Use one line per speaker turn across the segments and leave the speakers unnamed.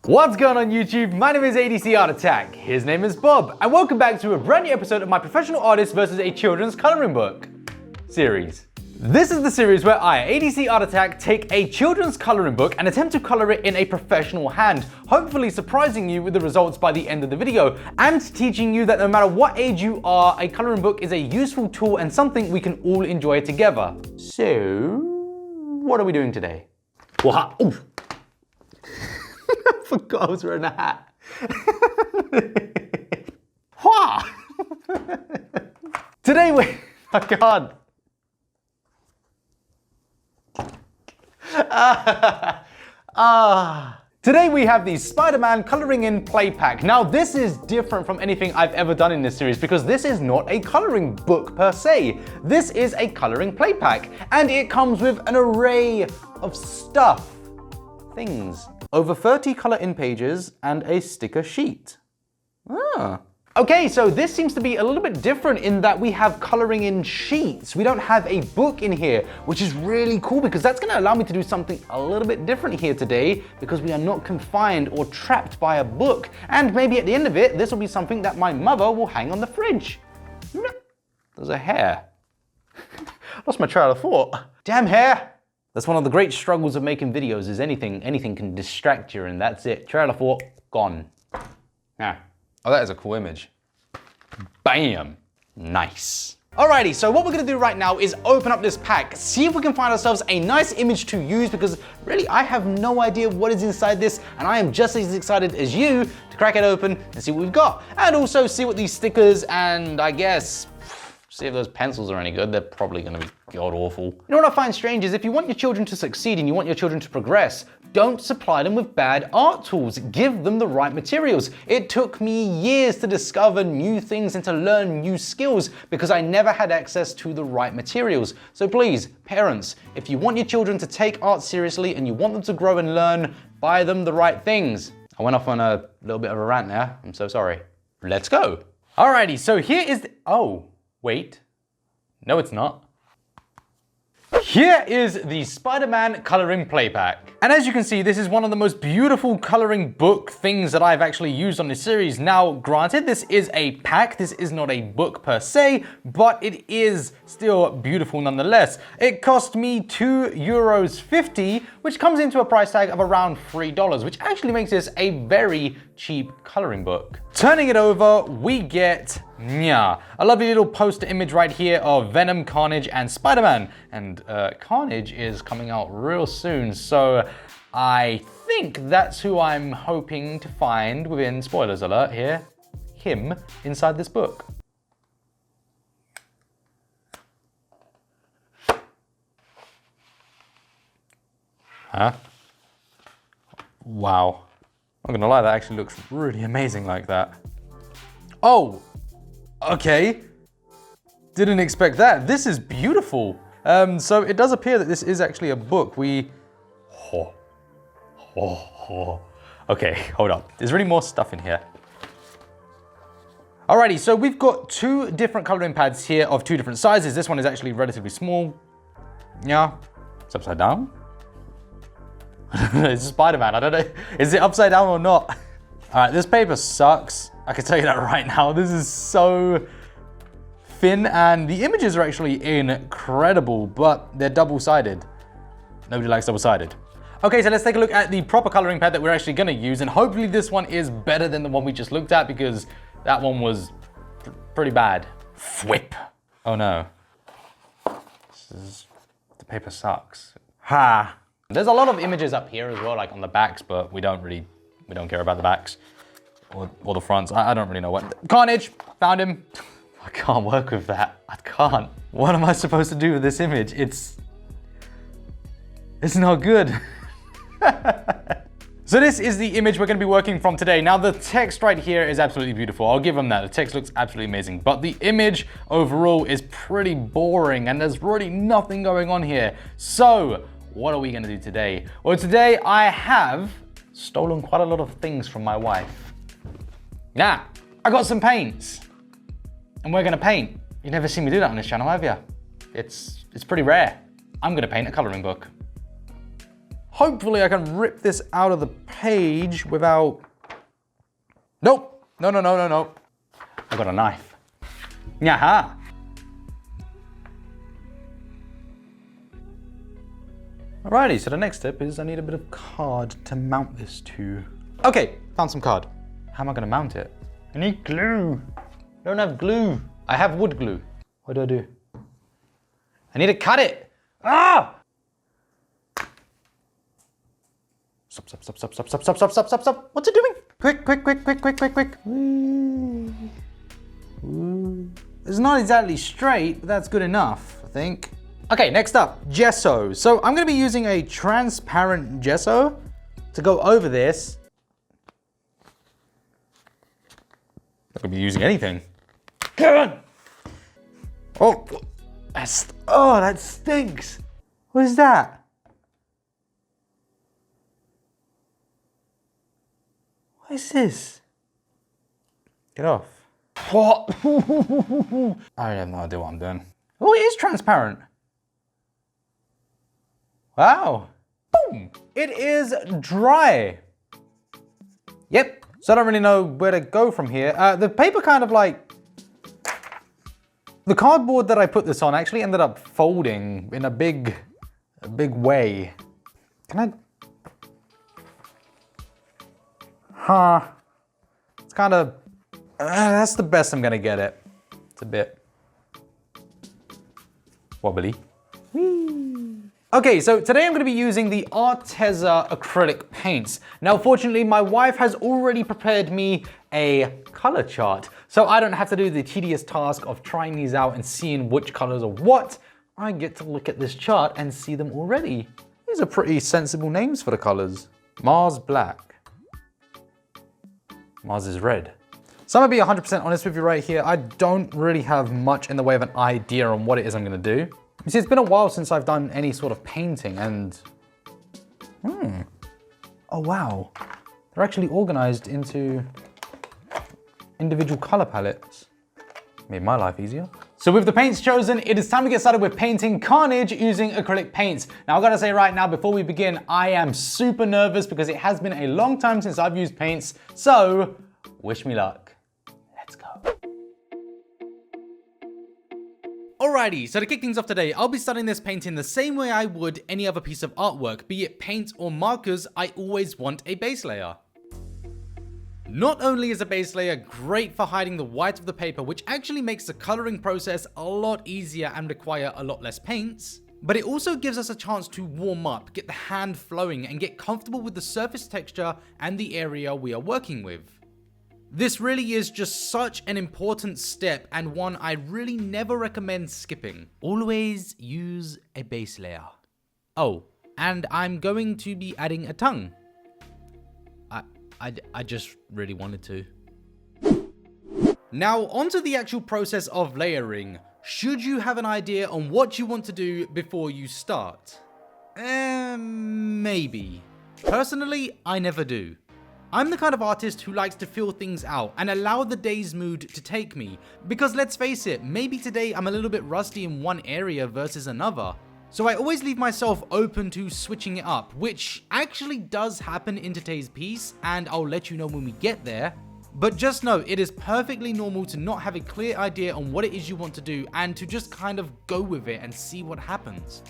What's going on YouTube? My name is ADCArtAttack, his name is Bob, and welcome back to a brand new episode of my Professional Artist versus a Children's Coloring Book series. This is the series where I, ADCArtAttack, take a children's coloring book and attempt to color it in a professional hand, hopefully surprising you with the results by the end of the video, and teaching you that no matter what age you are, a coloring book is a useful tool and something we can all enjoy together. So, what are we doing today? What? Oh. I forgot I was wearing a hat. Today we, oh God. Today we have the Spider-Man Coloring In Play Pack. Now this is different from anything I've ever done in this series because this is not a coloring book per se. This is a coloring play pack and it comes with an array of stuff, things. Over 30 color in pages and a sticker sheet. Okay, so this seems to be a little bit different in that we have coloring in sheets. We don't have a book in here, which is really cool because that's gonna allow me to do something a little bit different here today because we are not confined or trapped by a book. And maybe at the end of it, this will be something that my mother will hang on the fridge. There's a hair. Lost my trail of thought. Damn hair. That's one of the great struggles of making videos is anything can distract you and that's it. Trail of thought, gone. Yeah. Oh, that is a cool image. Bam. Nice. Alrighty, so what we're gonna do right now is open up this pack, see if we can find ourselves a nice image to use because really I have no idea what is inside this and I am just as excited as you to crack it open and see what we've got. And also see what these stickers and I guess, see if those pencils are any good. They're probably gonna be god awful. You know what I find strange is if you want your children to succeed and you want your children to progress, don't supply them with bad art tools. Give them the right materials. It took me years to discover new things and to learn new skills because I never had access to the right materials. So please, parents, if you want your children to take art seriously and you want them to grow and learn, buy them the right things. I went off on a little bit of a rant there. I'm so sorry. Let's go. Alrighty, so here is the, oh. Wait, no it's not. Here is the Spider-Man Coloring Play Pack. And as you can see, this is one of the most beautiful coloring book things that I've actually used on this series. Now, granted, this is a pack, this is not a book per se, but it is still beautiful nonetheless. It cost me €2.50, which comes into a price tag of around $3, which actually makes this a very cheap coloring book. Turning it over, we get a lovely little poster image right here of Venom, Carnage, and Spider-Man. And Carnage is coming out real soon, so I think that's who I'm hoping to find within, spoilers alert here, him inside this book. Huh? Wow. I'm gonna lie, that actually looks really amazing like that. Oh, okay. Didn't expect that. This is beautiful. So it does appear that this is actually a book. Okay, hold up. There's really more stuff in here. Alrighty, so we've got two different coloring pads here of two different sizes. This one is actually relatively small. Yeah, it's upside down. It's Spider-Man, I don't know. Is it upside down or not? All right, this paper sucks. I can tell you that right now. This is so thin and the images are actually incredible, but they're double-sided. Nobody likes double-sided. Okay, so let's take a look at the proper coloring pad that we're actually gonna use, and hopefully this one is better than the one we just looked at because that one was pretty bad. Whip. Oh no. The paper sucks. Ha. There's a lot of images up here as well, like on the backs, but we don't care about the backs or the fronts. I don't really know what. Carnage, found him. I can't work with that. I can't. What am I supposed to do with this image? It's not good. So this is the image we're gonna be working from today. Now the text right here is absolutely beautiful. I'll give them that. The text looks absolutely amazing, but the image overall is pretty boring and there's really nothing going on here. So what are we gonna do today? Well, today I have stolen quite a lot of things from my wife. Now, I got some paints and we're gonna paint. You've never seen me do that on this channel, have you? It's pretty rare. I'm gonna paint a coloring book. Hopefully I can rip this out of the page without... Nope. No. I got a knife. Yaha. Alrighty, so the next step is I need a bit of card to mount this to. Okay, found some card. How am I gonna mount it? I need glue. I don't have glue. I have wood glue. What do? I need to cut it. Ah! Stop. What's it doing? Quick. It's not exactly straight, but that's good enough, I think. Okay, next up, gesso. So I'm gonna be using a transparent gesso to go over this. I could be using anything. God! Oh, that stinks. What is that? What is this? Get off. What? I have no idea what I'm doing. Oh, it is transparent. Wow. Boom. It is dry. Yep. So I don't really know where to go from here. The paper kind of like... The cardboard that I put this on actually ended up folding in a big way. Can I... Huh. It's kind of... that's the best I'm gonna get it. It's a bit... wobbly. Whee! Okay, so today I'm gonna be using the Arteza acrylic paints. Now, fortunately, my wife has already prepared me a color chart, so I don't have to do the tedious task of trying these out and seeing which colors are what. I get to look at this chart and see them already. These are pretty sensible names for the colors. Mars black. Mars is red. So I'm gonna be 100% honest with you right here. I don't really have much in the way of an idea on what it is I'm gonna do. You see, it's been a while since I've done any sort of painting and... Oh wow. They're actually organized into individual color palettes. Made my life easier. So with the paints chosen, it is time to get started with painting Carnage using acrylic paints. Now I gotta say right now, before we begin, I am super nervous because it has been a long time since I've used paints. So, wish me luck. Let's go. Alrighty, so to kick things off today, I'll be starting this painting the same way I would any other piece of artwork, be it paint or markers. I always want a base layer. Not only is a base layer great for hiding the white of the paper, which actually makes the coloring process a lot easier and require a lot less paints, but it also gives us a chance to warm up, get the hand flowing, and get comfortable with the surface texture and the area we are working with. This really is just such an important step and one I really never recommend skipping. Always use a base layer. Oh, and I'm going to be adding a tongue. I just really wanted to. Now onto the actual process of layering. Should you have an idea on what you want to do before you start? Maybe. Personally, I never do. I'm the kind of artist who likes to feel things out and allow the day's mood to take me, because let's face it, maybe today I'm a little bit rusty in one area versus another. So I always leave myself open to switching it up, which actually does happen in today's piece, and I'll let you know when we get there. But just know, it is perfectly normal to not have a clear idea on what it is you want to do and to just kind of go with it and see what happens.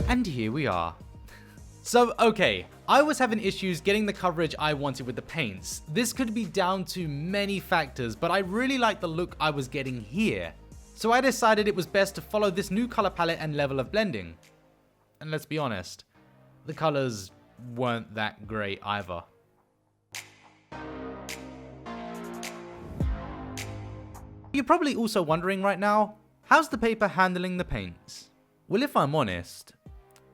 And here we are. So, okay, I was having issues getting the coverage I wanted with the paints. This could be down to many factors, but I really like the look I was getting here. So I decided it was best to follow this new color palette and level of blending. And let's be honest, the colors weren't that great either. You're probably also wondering right now, how's the paper handling the paints? Well, if I'm honest,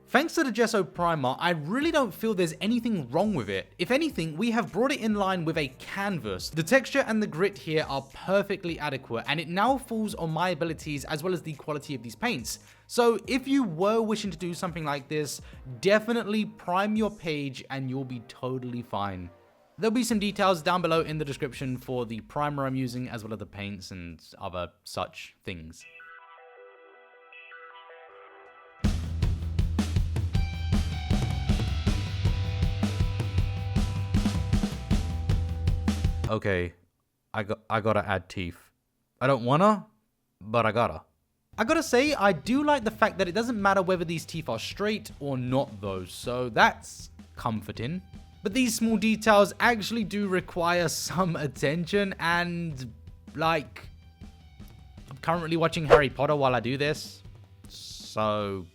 Thanks to the Gesso primer, I really don't feel there's anything wrong with it. If anything, we have brought it in line with a canvas. The texture and the grit here are perfectly adequate, and it now falls on my abilities as well as the quality of these paints. So if you were wishing to do something like this, definitely prime your page and you'll be totally fine. There'll be some details down below in the description for the primer I'm using as well as the paints and other such things. Okay, I gotta add teeth. I don't wanna, but I gotta. I gotta say, I do like the fact that it doesn't matter whether these teeth are straight or not though, so that's comforting. But these small details actually do require some attention, and like, I'm currently watching Harry Potter while I do this, so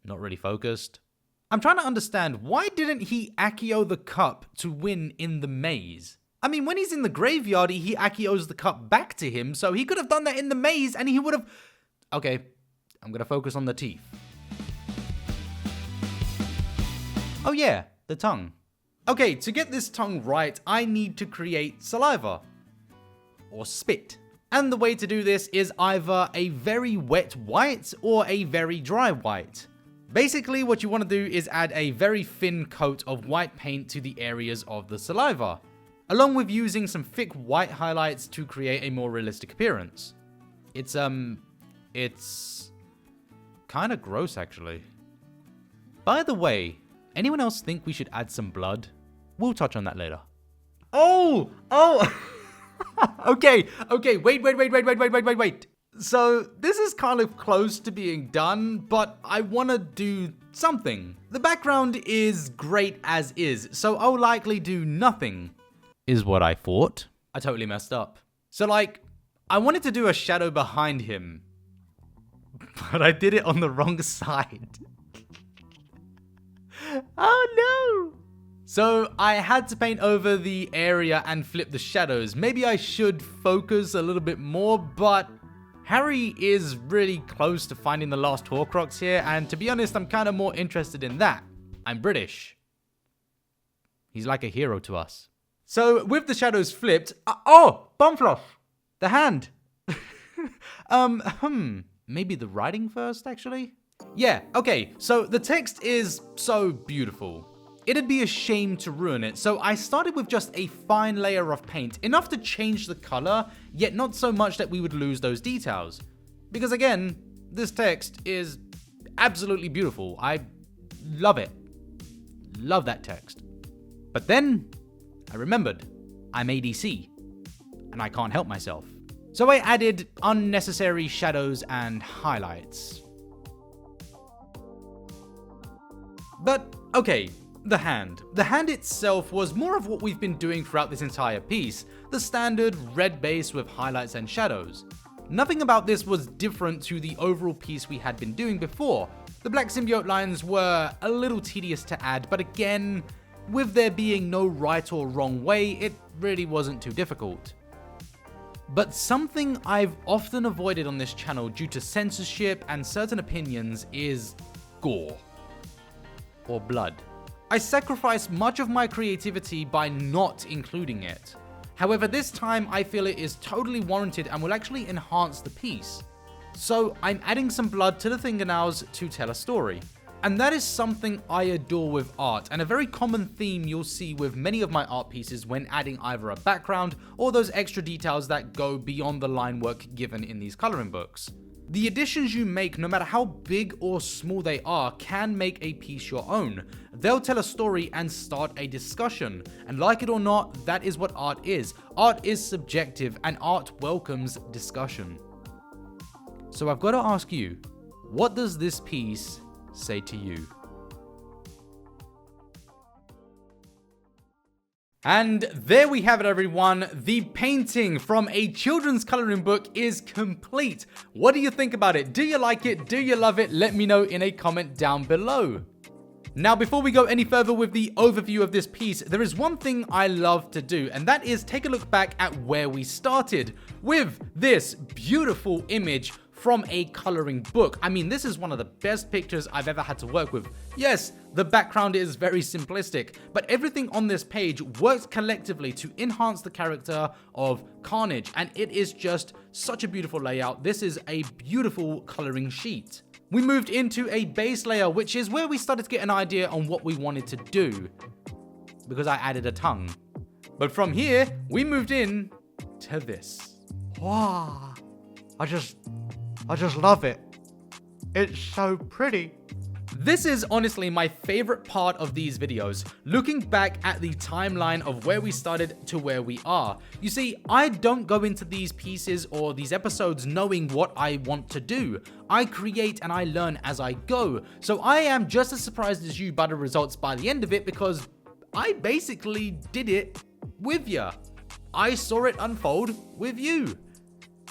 not really focused. I'm trying to understand, why didn't he Accio the cup to win in the maze? I mean, when he's in the graveyard, he Accios the cup back to him, so he could have done that in the maze and he would have... Okay, I'm gonna focus on the teeth. Oh yeah, the tongue. Okay, to get this tongue right, I need to create saliva. Or spit. And the way to do this is either a very wet white or a very dry white. Basically, what you want to do is add a very thin coat of white paint to the areas of the saliva, along with using some thick white highlights to create a more realistic appearance. It's kind of gross actually. By the way, anyone else think we should add some blood? We'll touch on that later. Oh! Okay, wait. So this is kind of close to being done, but I want to do something. The background is great as is, so I'll likely do nothing, is what I thought. I totally messed up. So like, I wanted to do a shadow behind him, but I did it on the wrong side. Oh no! So I had to paint over the area and flip the shadows. Maybe I should focus a little bit more, but Harry is really close to finding the last Horcrux here, and to be honest, I'm kind of more interested in that. I'm British. He's like a hero to us. So with the shadows flipped, Bumfluff! The hand. Maybe the writing first, actually? Yeah, okay, so the text is so beautiful. It'd be a shame to ruin it, so I started with just a fine layer of paint, enough to change the color, yet not so much that we would lose those details. Because again, this text is absolutely beautiful. I love it. Love that text. But then, I remembered, I'm ADC, and I can't help myself. So I added unnecessary shadows and highlights. But, okay. The hand. The hand itself was more of what we've been doing throughout this entire piece, the standard red base with highlights and shadows. Nothing about this was different to the overall piece we had been doing before. The black symbiote lines were a little tedious to add, but again, with there being no right or wrong way, it really wasn't too difficult. But something I've often avoided on this channel due to censorship and certain opinions is gore. Or blood. I sacrificed much of my creativity by not including it. However, this time I feel it is totally warranted and will actually enhance the piece. So I'm adding some blood to the fingernails to tell a story. And that is something I adore with art, and a very common theme you'll see with many of my art pieces when adding either a background or those extra details that go beyond the line work given in these coloring books. The additions you make, no matter how big or small they are, can make a piece your own. They'll tell a story and start a discussion. And like it or not, that is what art is. Art is subjective, and art welcomes discussion. So I've got to ask you, what does this piece say to you? And there we have it, everyone. The painting from a children's coloring book is complete. What do you think about it? Do you like it? Do you love it? Let me know in a comment down below. Now, before we go any further with the overview of this piece, there is one thing I love to do, and that is take a look back at where we started with this beautiful image
from a coloring book. I mean, this is one of the best pictures I've ever had to work with. Yes, the background is very simplistic, but everything on this page works collectively to enhance the character of Carnage, and it is just such a beautiful layout. This is a beautiful coloring sheet. We moved into a base layer, which is where we started to get an idea on what we wanted to do, because I added a tongue. But from here, we moved in to this.
Wow, I just love it. It's so pretty.
This is honestly my favorite part of these videos, looking back at the timeline of where we started to where we are. You see, I don't go into these pieces or these episodes knowing what I want to do. I create and I learn as I go. So I am just as surprised as you by the results by the end of it, because I basically did it with you. I saw it unfold with you.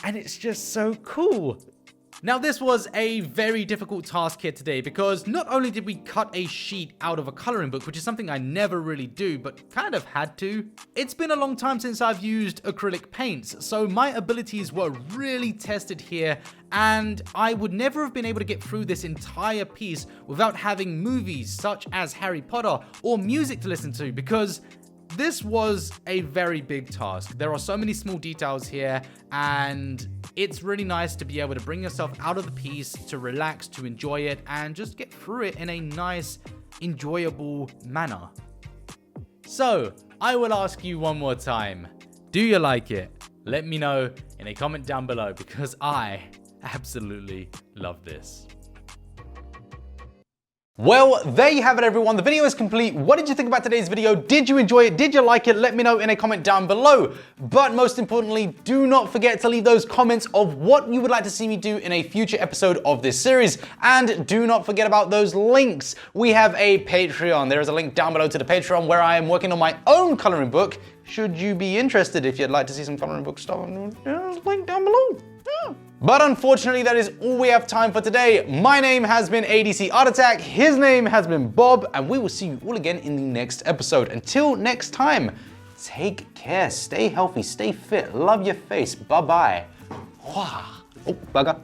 And it's just so cool. Now, this was a very difficult task here today, because not only did we cut a sheet out of a coloring book, which is something I never really do, but kind of had to. It's been a long time since I've used acrylic paints, so my abilities were really tested here, and I would never have been able to get through this entire piece without having movies such as Harry Potter or music to listen to, because this was a very big task. There are so many small details here, and it's really nice to be able to bring yourself out of the piece, to relax, to enjoy it, and just get through it in a nice, enjoyable manner. So, I will ask you one more time. Do you like it? Let me know in a comment down below, because I absolutely love this.
Well, there you have it, everyone. The video is complete. What did you think about today's video? Did you enjoy it? Did you like it? Let me know in a comment down below. But most importantly, do not forget to leave those comments of what you would like to see me do in a future episode of this series. And do not forget about those links. We have a Patreon. There is a link down below to the Patreon where I am working on my own coloring book. Should you be interested, if you'd like to see some coloring book stuff, there's a link down below. Yeah. But unfortunately, that is all we have time for today. My name has been ADCArtAttack, his name has been Bob, and we will see you all again in the next episode. Until next time, take care, stay healthy, stay fit, love your face, bye-bye. Oh, bugger.